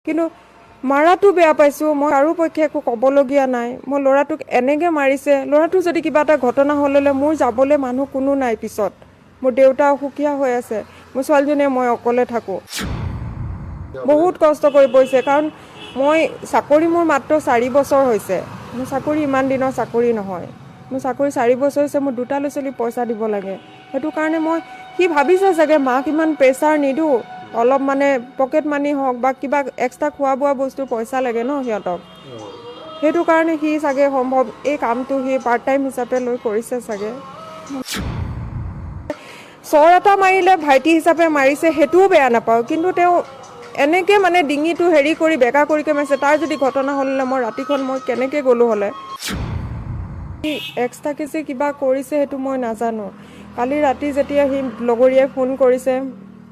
কিন্তু মাৰাটো বেয়া পাইছোঁ। মই কাৰো পক্ষে একো ক'বলগীয়া নাই। মই ল'ৰাটোক এনেকৈ মাৰিছে, ল'ৰাটো যদি কিবা এটা ঘটনা হ'লে মোৰ যাবলৈ মানুহ কোনো নাই। পিছত মোৰ দেউতা অসুখীয়া হৈ আছে, মোৰ ছোৱালীজনীয়ে মই অকলে থাকোঁ। বহুত কষ্ট কৰি পৰিছে, কাৰণ মই চাকৰি মোৰ মাত্ৰ 4 বছৰ হৈছে। মোৰ চাকৰি ইমান দিনৰ চাকৰি নহয়। মোৰ চাকৰি 4 বছৰ হৈছে। মোৰ 2টা ল'ৰা ছোৱালী পইচা দিব লাগে। সেইটো কাৰণে সি ভাবিছে চাগে মাক ইমান প্ৰেছাৰ নিদিওঁ, অলপ মানে পকেট মানি হওক বা কিবা এক্সট্ৰা খোৱা বোৱা বস্তুৰ পইচা লাগে ন সিহঁতক। সেইটো কাৰণে সি চাগে সম্ভৱ এই কামটো সি পাৰ্ট টাইম হিচাপে লৈ কৰিছে চাগে। চৰ এটা মাৰিলে ভাইটি হিচাপে মাৰিছে, সেইটোও বেয়া নাপাওঁ। কিন্তু তেওঁ এনেকৈ মানে ডিঙিটো হেৰি কৰি বেকা কৰিকৈ মাৰিছে। তাৰ যদি ঘটনা হ'লে মই ৰাতিখন মই কেনেকৈ গ'লোঁ হ'লে। এক্সট্ৰাকৈ যে কিবা কৰিছে সেইটো মই নাজানো। কালি ৰাতি যেতিয়া সি লগৰীয়াই ফোন কৰিছে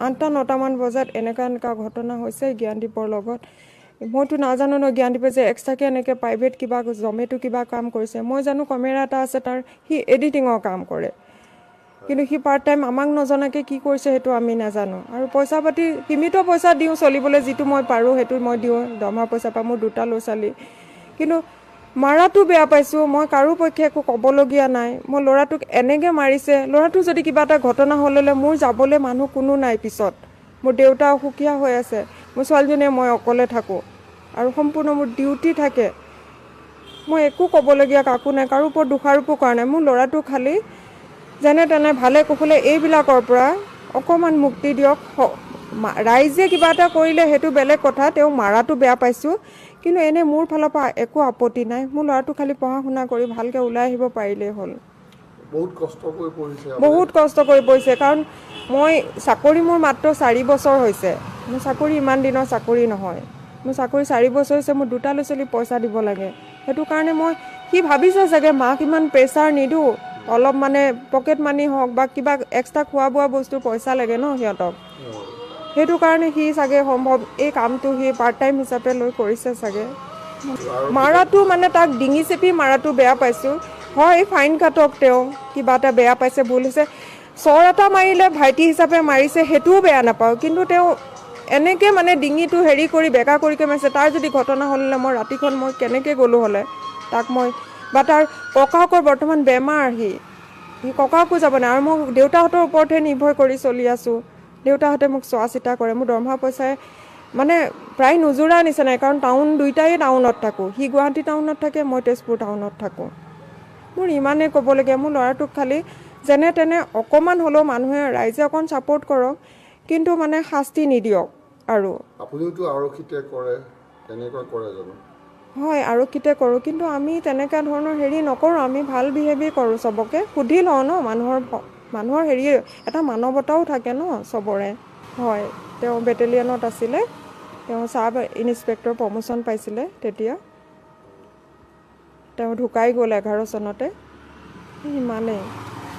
8টা-9টামান বজাত এনেকুৱা ঘটনা হৈছে জ্ঞানদীপৰ লগত, মইতো নাজানো ন জ্ঞানদীপে যে এক্সট্ৰাকৈ এনেকৈ প্ৰাইভেট কিবা জমেটো কিবা কাম কৰিছে। মই জানো কেমেৰা এটা আছে তাৰ, সি এডিটিঙৰ কাম কৰে। কিন্তু সি পাৰ্ট টাইম আমাক নজনাকৈ কি কৰিছে সেইটো আমি নাজানো। আৰু পইচা পাতি সীমিত পইচা দিওঁ চলিবলৈ, যিটো মই পাৰোঁ সেইটো মই দিওঁ। দৰমহা পইচা পাওঁ, মোৰ 2টা ল'ৰা ছোৱালী। কিন্তু মাৰাটো বেয়া পাইছোঁ। মই কাৰো পক্ষে একো ক'বলগীয়া নাই। মই ল'ৰাটোক এনেকৈ মাৰিছে, ল'ৰাটো যদি কিবা এটা ঘটনা হ'লে মোৰ যাবলৈ মানুহ কোনো নাই। পিছত মোৰ দেউতা অসুখীয়া হৈ আছে, মোৰ ছোৱালীজনীয়ে মই অকলে থাকোঁ। আৰু সম্পূৰ্ণ মোৰ ডিউটি থাকে। মই একো ক'বলগীয়া কাকো নাই, কাৰো ওপৰত দোষাৰোপো কৰা নাই। মোৰ ল'ৰাটো খালী যেনে তেনে ভালে কুশলে এইবিলাকৰ পৰা অকণমান মুক্তি দিয়ক। ৰাইজে কিবা এটা কৰিলে সেইটো বেলেগ কথা, তেওঁ মাৰাটো বেয়া পাইছোঁ। কিন্তু এনেই মোৰ ফালৰ পৰা একো আপত্তি নাই। মোৰ ল'ৰাটো খালী পঢ়া শুনা কৰি ভালকৈ ওলাই আহিব পাৰিলেই হ'ল। বহুত কষ্ট কৰি পৰিছে, বহুত কষ্ট কৰি পৰিছে, কাৰণ মই চাকৰি মোৰ মাত্ৰ 4 বছৰ হৈছে। মোৰ চাকৰি ইমান দিনৰ চাকৰি নহয়। মোৰ চাকৰি 4 বছৰ হৈছে। মোৰ 2টা ল'ৰা ছোৱালী পইচা দিব লাগে। সেইটো কাৰণে সি ভাবিছে চাগে মাক ইমান প্ৰেছাৰ নিদিওঁ, অলপ মানে পকেট মানি হওক বা কিবা এক্সট্ৰা খোৱা বোৱা বস্তুৰ পইচা লাগে ন সিহঁতক। সেইটো কাৰণে সি চাগে সম্ভৱ এই কামটো সি পাৰ্ট টাইম হিচাপে লৈ কৰিছে চাগে। মাৰাটো মানে তাক ডিঙি চেপি মাৰাটো বেয়া পাইছোঁ। হয়, ফাইন কাটক, তেওঁ কিবা এটা বেয়া পাইছে, ভুল হৈছে। চৰ এটা মাৰিলে ভাইটি হিচাপে মাৰিছে, সেইটোও বেয়া নাপাওঁ। কিন্তু তেওঁ এনেকৈ মানে ডিঙিটো হেৰি কৰি বেকা কৰিকৈ মাৰিছে। তাৰ যদি ঘটনা হ'লে মই ৰাতিখন মই কেনেকৈ গ'লোঁ হ'লে তাক বা তাৰ ককাকৰ বৰ্তমান বেমাৰ, সি ককাকো যাব নাই। আৰু মই দেউতাহঁতৰ ওপৰতহে নিৰ্ভৰ কৰি চলি আছোঁ। দেউতাহঁতে মোক চোৱা চিতা কৰে। মোৰ দৰমহা পইচাই মানে প্ৰায় নোজোৰা নিচিনাই, কাৰণ দুইটাই টাউনত থাকোঁ। সি গুৱাহাটী টাউনত থাকে, মই তেজপুৰ টাউনত থাকোঁ। মোৰ ইমানেই ক'বলগীয়া। মোৰ ল'ৰাটোক খালী যেনে তেনে অকণমান হ'লেও মানুহে ৰাইজে অকণ ছাপোৰ্ট কৰক, কিন্তু মানে শাস্তি নিদিয়ক। আৰু আপুনিওতো আৰক্ষীতে কৰে, তেনেকুৱা কৰে জানো? হয়, আৰক্ষীতে কৰোঁ, কিন্তু আমি তেনেকুৱা ধৰণৰ হেৰি নকৰোঁ। আমি ভাল বিহেভেই কৰোঁ, চবকে সুধি লওঁ ন। মানুহৰ হেৰি এটা মানৱতাও থাকে ন চবৰে। হয়, তেওঁ বেটেলিয়নত আছিলে। তেওঁ চাব ইনস্পেক্টৰ প্ৰমোশ্যন পাইছিলে তেতিয়া। তেওঁ ঢুকাই গ'ল 11 চনতে। ইমানেই।